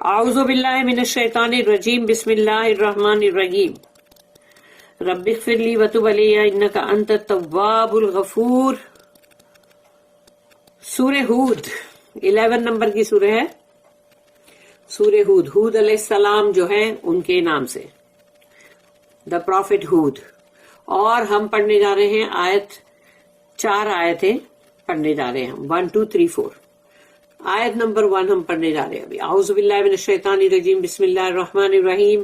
اعوذ باللہ من الشیطان الرجیم بسم اللہ الرحمن الرحیم رب اغفر لی وتب علی انک انت التواب الغفور. سورہ ہود 11 نمبر کی سورہ ہے. سورہ ہود، ہود علیہ السلام جو ہے ان کے نام سے، دا پروفٹ ہود. اور ہم پڑھنے جا رہے ہیں چار آیتیں پڑھنے جا رہے ہیں ہم، 1 2 3 4. آیت نمبر 1 ہم پڑھنے جا رہے ہیں ابھی. اعوذ باللہ من الشیطان الرجیم بسم اللہ الرحمن الرحیم.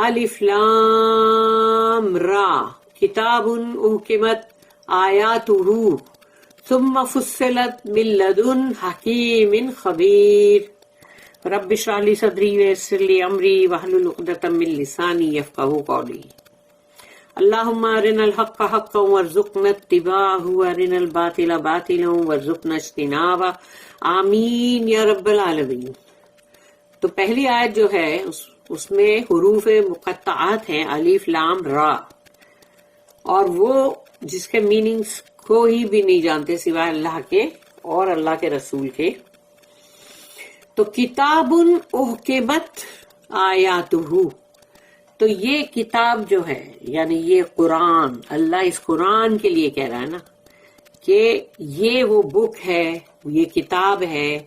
الف لام را کتاب احکمت آیاتہ ثم فصلت من لدن حکیم خبیر. رب اشرح لی صدری ویسر لی امری واحلل عقدۃ من لسانی یفقہوا قولی. اللہم ارنا الحق حقا وارزقنا اتباعہ وارنا الباطل باطلا وارزقنا اجتنابہ. آمین یا رب العالمین. تو پہلی آیت جو ہے اس میں حروف مقطعات ہیں، الف لام را، اور وہ جس کے میننگز کوئی بھی نہیں جانتے سوائے اللہ کے اور اللہ کے رسول کے. تو کتاب احکمت آیاتہ، تو یہ کتاب جو ہے یعنی یہ قرآن، اللہ اس قرآن کے لیے کہہ رہا ہے نا کہ یہ وہ بک ہے، یہ کتاب ہے.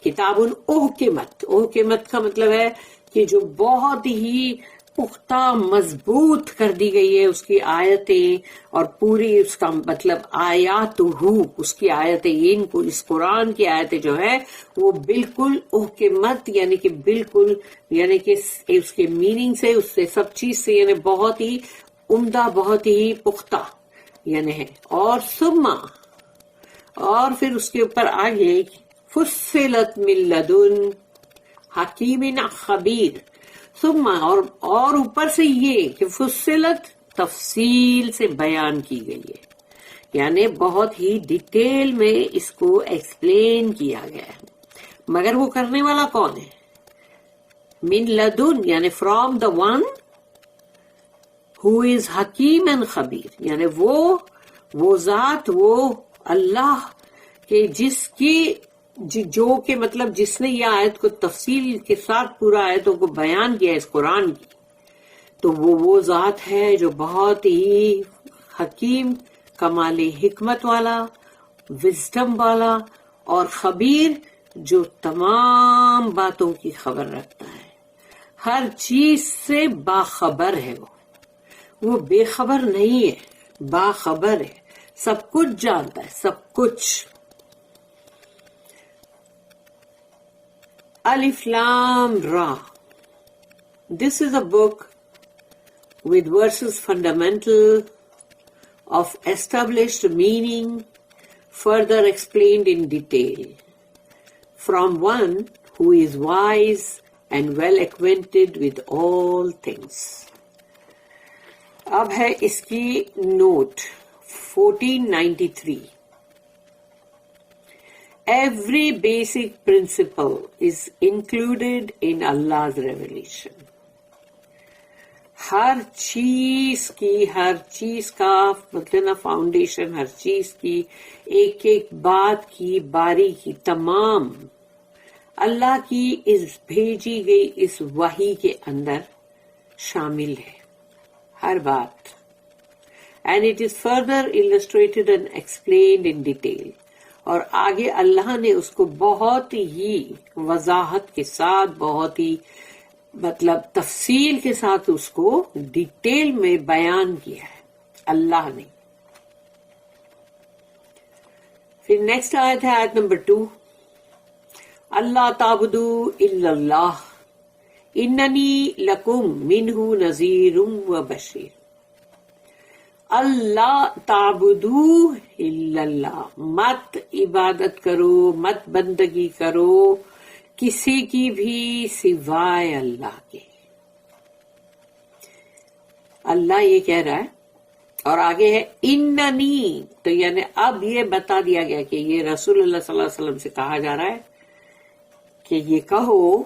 کتاب احکمت، احکمت کا مطلب ہے کہ جو بہت ہی پختہ مضبوط کر دی گئی ہے اس کی آیتیں، اور پوری اس کا مطلب آیاتہ، اس کی آیتیں، اس قرآن کی آیتیں جو ہے وہ بالکل احکمت یعنی کہ بالکل، یعنی کہ اس کے میننگ سے، اس سے سب چیز سے یعنی بہت ہی عمدہ، بہت ہی پختہ یعنی ہے. اور ثم، اور پھر اس کے اوپر آگے فصلت من لدن حکیم خبیر. ثم، اور اوپر سے یہ کہ فصلت تفصیل سے بیان کی گئی ہے، یعنی بہت ہی ڈیٹیل میں اس کو ایکسپلین کیا گیا ہے. مگر وہ کرنے والا کون ہے؟ من لدن یعنی from the one who is حکیم and خبیر، یعنی وہ ذات، وہ اللہ کہ جس کی جو کہ مطلب جس نے یہ آیت کو تفصیل کے ساتھ پورا آیتوں کو بیان کیا اس قرآن کی، تو وہ ذات ہے جو بہت ہی حکیم، کمال حکمت والا، وزڈم والا، اور خبیر جو تمام باتوں کی خبر رکھتا ہے، ہر چیز سے باخبر ہے. وہ بے خبر نہیں ہے، باخبر ہے، سب کچھ جانتا ہے، سب کچھ. الف لام را. This is a book with verses fundamental of established meaning, further explained in detail, from one who is wise and well acquainted with all things. اب ہے اس کی note 1493. Every basic principle is included in Allah's revelation. ہر چیز کا مطلب foundation, ہر چیز کی ایک ایک بات کی باریکی تمام اللہ کی اس بھیجی گئی اس وحی کے اندر شامل ہے، ہر بات. And it is further illustrated and explained in detail. اور آگے اللہ نے اس کو بہت ہی وضاحت کے ساتھ، بہت ہی مطلب تفصیل کے ساتھ اس کو ڈیٹیل میں بیان کیا ہے اللہ نے. پھر نیکسٹ آیت ہے آیت نمبر 2. اللہ تعبدوا الا اللہ اننی لکم منہ نذیر و بشیر. اللہ تعبدو الا اللہ، مت عبادت کرو، مت بندگی کرو کسی کی بھی سوائے اللہ کے. اللہ یہ کہہ رہا ہے، اور آگے ہے اننی، تو یعنی اب یہ بتا دیا گیا کہ یہ رسول اللہ صلی اللہ علیہ وسلم سے کہا جا رہا ہے کہ یہ کہو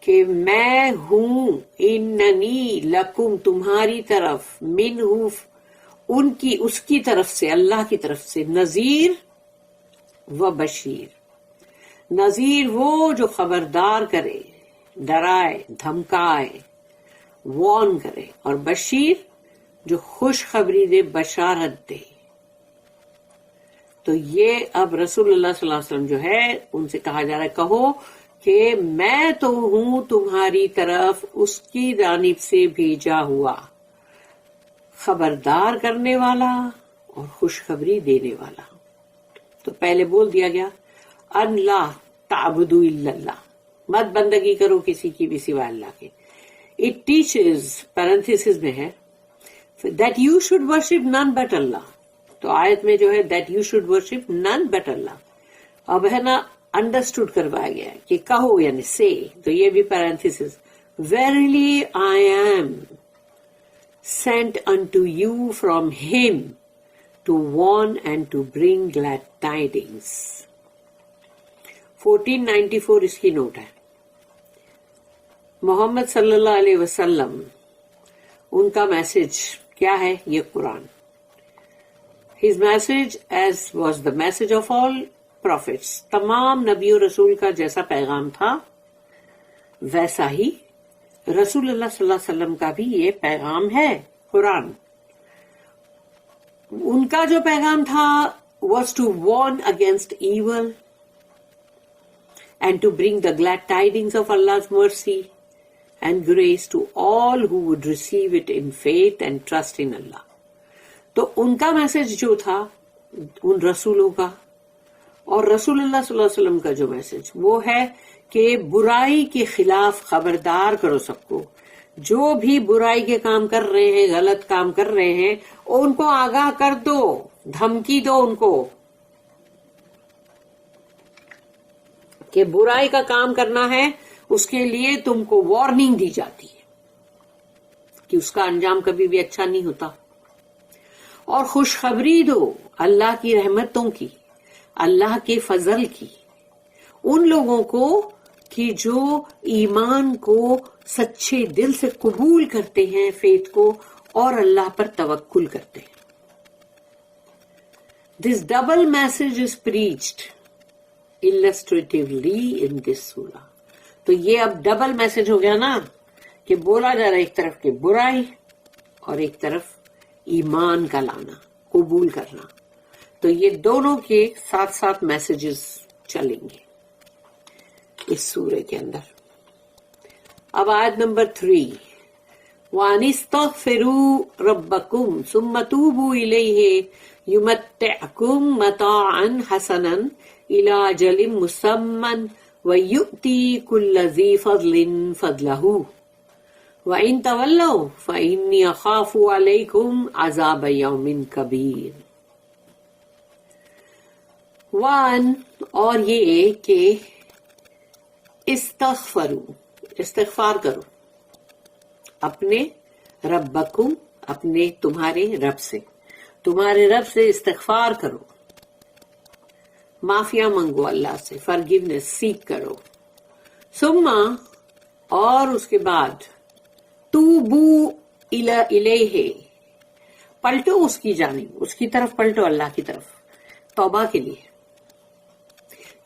کہ میں ہوں، اننی لکم تمہاری طرف، منہ ان کی، اس کی طرف سے، اللہ کی طرف سے، نذیر و بشیر. نذیر وہ جو خبردار کرے، ڈرائے، دھمکائے، وارن کرے، اور بشیر جو خوشخبری دے، بشارت دے. تو یہ اب رسول اللہ صلی اللہ علیہ وسلم جو ہے ان سے کہا جا رہا ہے کہو کہ میں تو ہوں تمہاری طرف اس کی جانب سے بھیجا ہوا، خبردار کرنے والا اور خوشخبری دینے والا. تو پہلے بول دیا گیا ان لا تعبدوا الا اللہ، مت بندگی کرو کسی کی بھی سوائے اللہ کے. اٹ ٹیچز پیرنتھیسس میں ہے that you should worship none but Allah. تو آیت میں جو ہے that you should worship none but Allah. اب ہے نا انڈرسٹوڈ کروایا گیا ہے کہ کہو یعنی سے، تو یہ بھی parenthesis verily I am sent unto you from him to warn and to bring glad tidings. 1494 اس کی نوٹ ہے. محمد صلی اللہ علیہ وسلم ان کا میسج کیا ہے؟ یہ قرآن. His message as was the message of all prophets. تمام نبی و رسول کا جیسا پیغام تھا ویسا ہی رسول اللہ صلی اللہ علیہ وسلم کا بھی یہ پیغام ہے قرآن. ان کا جو پیغام تھا was to warn against evil and to bring the glad tidings of Allah's mercy and grace to all who would receive it in faith and trust in Allah. تو ان کا میسج جو تھا ان رسولوں کا اور رسول اللہ صلی اللہ علیہ وسلم کا جو میسج وہ ہے کہ برائی کے خلاف خبردار کرو سب کو. جو بھی برائی کے کام کر رہے ہیں، غلط کام کر رہے ہیں، ان کو آگاہ کر دو، دھمکی دو ان کو کہ برائی کا کام کرنا ہے، اس کے لیے تم کو وارننگ دی جاتی ہے کہ اس کا انجام کبھی بھی اچھا نہیں ہوتا. اور خوشخبری دو اللہ کی رحمتوں کی، اللہ کے فضل کی، ان لوگوں کو کہ جو ایمان کو سچے دل سے قبول کرتے ہیں، فیتھ کو، اور اللہ پر توکل کرتے ہیں. This double message is preached illustratively in this surah. تو یہ اب ڈبل میسج ہو گیا نا کہ بولا جا رہا ہے ایک طرف کہ برائی اور ایک طرف ایمان کا لانا، قبول کرنا. تو یہ دونوں کے ساتھ ساتھ میسجز چلیں گے اس سورے کے اندر. اب آیت نمبر 3 وَأَنِ اسْتَغْفِرُوا رَبَّكُمْ ثُمَّ تُوبُوا إِلَيْهِ يُمَتِّعْكُمْ مَتَاعًا حَسَنًا إِلَىٰ أَجَلٍ مُّسَمًّى وَيُؤْتِي كُلَّ ذِي فَضْلٍ فَضْلَهُ وَإِن تَوَلَّوْا فَإِنِّي أَخَافُ عَلَيْكُمْ عَذَابَ يَوْمٍ كَبِيرٍ. وان اور یہ کہ استغفار کرو اپنے ربکم، اپنے تمہارے رب سے، تمہارے رب سے استغفار کرو، معافیا منگو اللہ سے، فرگیونیس سیک کرو. ثم اور اس کے بعد توبو الیہ پلٹو اس کی جانب، اس کی طرف پلٹو، اللہ کی طرف توبہ کے لیے.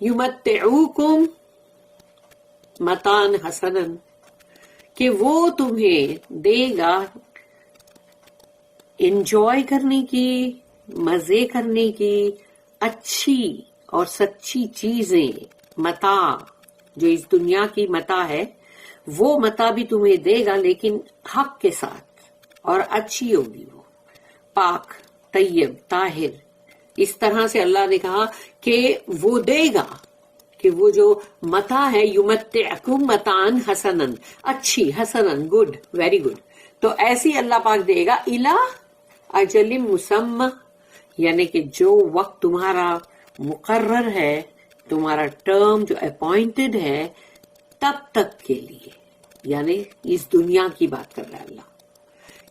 یمتعوکم متاعًا حسنًا کہ وہ تمہیں دے گا انجوائے کرنے کی، مزے کرنے کی اچھی اور سچی چیزیں. متاع جو اس دنیا کی متاع ہے وہ متاع بھی تمہیں دے گا، لیکن حق کے ساتھ اور اچھی ہوگی، وہ پاک، طیب، طاہر. اس طرح سے اللہ نے کہا کہ وہ دے گا کہ وہ جو متاع ہے یمتعکم متاعًا حسنًا، اچھی، حسنًا گڈ، ویری گڈ. تو ایسی اللہ پاک دے گا الی اجل مسمى، یعنی کہ جو وقت تمہارا مقرر ہے، تمہارا ٹرم جو اپوائنٹڈ ہے، تب تک کے لیے. یعنی اس دنیا کی بات کر رہا ہے اللہ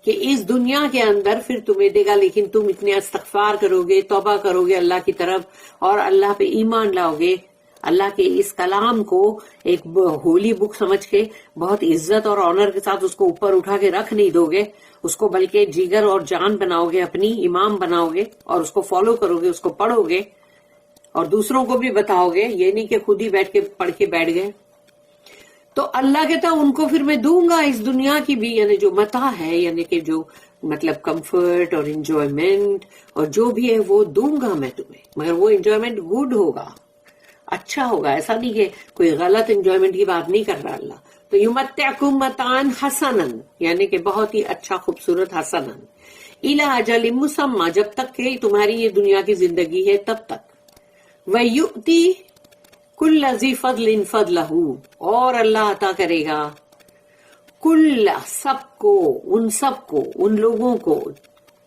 کہ اس دنیا کے اندر پھر تمہیں دے گا، لیکن تم اتنے استغفار کرو گے، توبہ کرو گے اللہ کی طرف، اور اللہ پہ ایمان لاؤ گے، اللہ کے اس کلام کو ایک ہولی بک سمجھ کے بہت عزت اور آنر کے ساتھ اس کو اوپر اٹھا کے رکھ نہیں دو گے، اس کو بلکہ جگر اور جان بناؤ گے، اپنی امام بناؤ گے، اور اس کو فالو کرو گے، اس کو پڑھو گے، اور دوسروں کو بھی بتاؤ گے, یہ نہیں کہ خود ہی بیٹھ کے پڑھ کے بیٹھ گئے. تو اللہ کہتا ان کو پھر میں دوں گا اس دنیا کی بھی, یعنی جو متاع ہے, یعنی کہ جو مطلب کمفرٹ اور انجوائمنٹ اور جو بھی ہے وہ دوں گا میں تمہیں, مگر وہ انجوائمنٹ گڈ ہوگا, اچھا ہوگا. ایسا نہیں کہ کوئی غلط انجوائمنٹ کی بات نہیں کر رہا اللہ. تو یمتعکم متاعا حسنا, یعنی کہ بہت ہی اچھا خوبصورت, حسنا الی اجل مسمی, جب تک کہ تمہاری یہ دنیا کی زندگی ہے تب تک. ویؤتی کل ذی فضل فضلہ, اور اللہ عطا کرے گا کل سب کو, ان لوگوں کو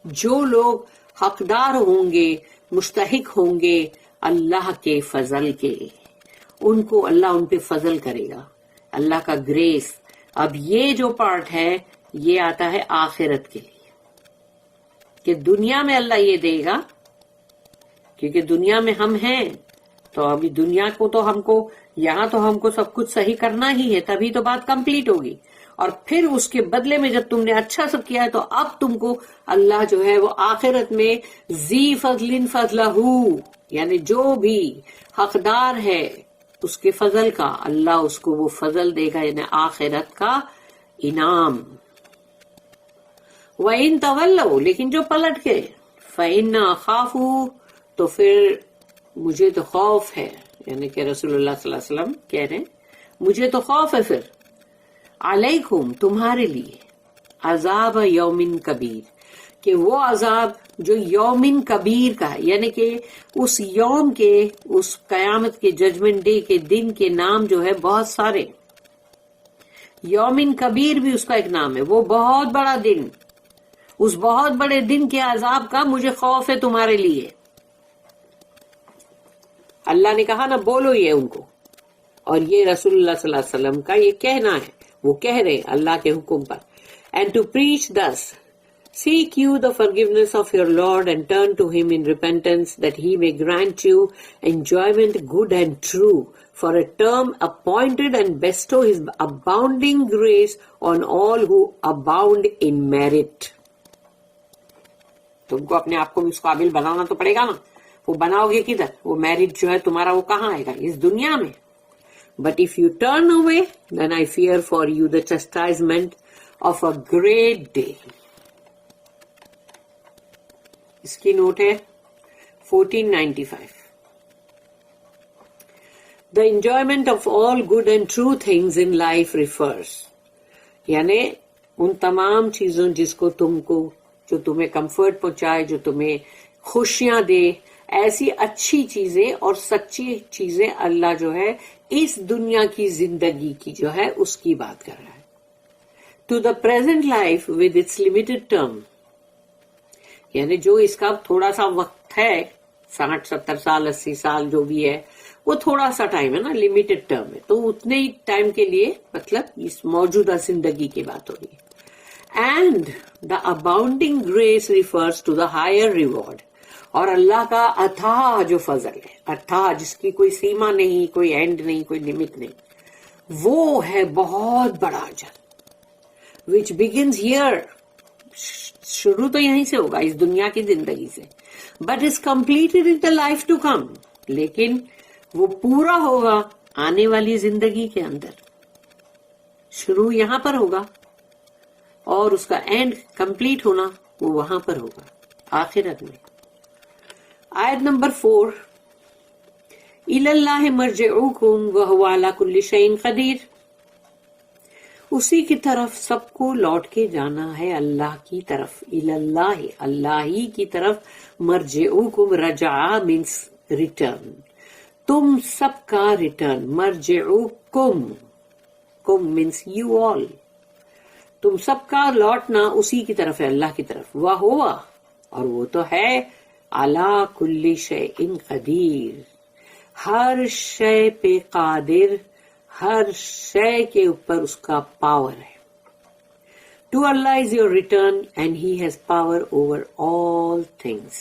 جو لوگ حقدار ہوں گے, مستحق ہوں گے اللہ کے فضل کے, ان کو اللہ ان پہ فضل کرے گا, اللہ کا گریس. اب یہ جو پارٹ ہے یہ آتا ہے آخرت کے لیے, کہ دنیا میں اللہ یہ دے گا, کیونکہ دنیا میں ہم ہیں تو ابھی دنیا کو تو ہم کو یہاں تو ہم کو سب کچھ صحیح کرنا ہی ہے, تبھی تو بات کمپلیٹ ہوگی. اور پھر اس کے بدلے میں جب تم نے اچھا سب کیا ہے تو اب تم کو اللہ جو ہے وہ آخرت میں ذی فضل فضلہ, یعنی جو بھی حقدار ہے اس کے فضل کا, اللہ اس کو وہ فضل دے گا, یعنی آخرت کا انعام. وَإِن تَوَلَّوْا, لیکن جو پلٹ گئے, فَإِنَّا أَخَافُ, تو پھر مجھے تو خوف ہے, یعنی کہ رسول اللہ صلی اللہ علیہ وسلم کہہ رہے ہیں مجھے تو خوف ہے پھر, علیکم, تمہارے لیے, عذاب یوم کبیر, کہ وہ عذاب جو یوم کبیر کا ہے, یعنی کہ اس یوم کے, اس قیامت کے ججمنٹ ڈے کے دن کے نام جو ہے بہت سارے. یوم کبیر بھی اس کا ایک نام ہے, وہ بہت بڑا دن, اس بہت بڑے دن کے عذاب کا مجھے خوف ہے تمہارے لیے. اللہ نے کہا نا بولو یہ ان کو, اور یہ رسول اللہ صلی اللہ علیہ وسلم کا یہ کہنا ہے, وہ کہہ رہے اللہ کے حکم پر. And to preach thus, seek you the forgiveness of your Lord and turn to him in repentance, that he may grant you enjoyment good and true for a term appointed, and bestow his abounding grace on all who abound in merit. تم کو اپنے آپ کو اس قابل بنانا تو پڑے گا نا. وہ بناؤ گے کدھر, وہ میرٹ جو ہے تمہارا وہ کہاں آئے گا, اس دنیا میں. But if you turn away, then I fear for you the chastisement of a great day. اس کی نوٹ ہے 1495. The enjoyment of all good and true things in life refers, یعنی ان تمام چیزوں جس کو تم کو, جو تمہیں کمفرٹ پہنچائے, جو تمہیں خوشیاں دے, ایسی اچھی چیزیں اور سچی چیزیں اللہ جو ہے اس دنیا کی زندگی کی جو ہے اس کی بات کر رہا ہے. To the present life with its limited term, یعنی جو اس کا تھوڑا سا وقت ہے, 60-70 سال 80 سال جو بھی ہے, وہ تھوڑا سا ٹائم ہے نا, لمیٹڈ ٹرم ہے, تو اتنے ہی ٹائم کے لیے مطلب اس موجودہ زندگی کی بات ہو رہی ہے. And the abounding grace refers to the higher reward, اور اللہ کا اتھاہ جو فضل ہے, اتھاہ جس کی کوئی سیما نہیں, کوئی اینڈ نہیں, کوئی لمٹ نہیں, وہ ہے بہت بڑا اجر, which begins here, شروع تو یہیں سے ہوگا اس دنیا کی زندگی سے, but is completed in the life to come, لیکن وہ پورا ہوگا آنے والی زندگی کے اندر. شروع یہاں پر ہوگا اور اس کا اینڈ کمپلیٹ ہونا وہ وہاں پر ہوگا آخرت میں. آیت نمبر 4, اِلَى اللَّهِ مَرْجِعُكُمْ وَهُوَ عَلَى كُلِّ شَيْءٍ قَدِيرٌ, اسی کی طرف سب کو لوٹ کے جانا ہے, اللہ کی طرف. اِلَى اللَّهِ, اللہ ہی کی طرف. مَرْجِعُكُمْ, رجع means return, تم سب کا ریٹرن. مَرْجِعُكُمْ, کم means you all, تم سب کا لوٹنا اسی کی طرف ہے, اللہ کی طرف. وَهُوَ, اور وہ تو ہے, عَلَى كُلِّ شَيْءٍ قَدِيرٌ, ہر شے پہ قادر, ہر شے کے اوپر اس کا پاور ہے. To Allah is your return and he has power over all things.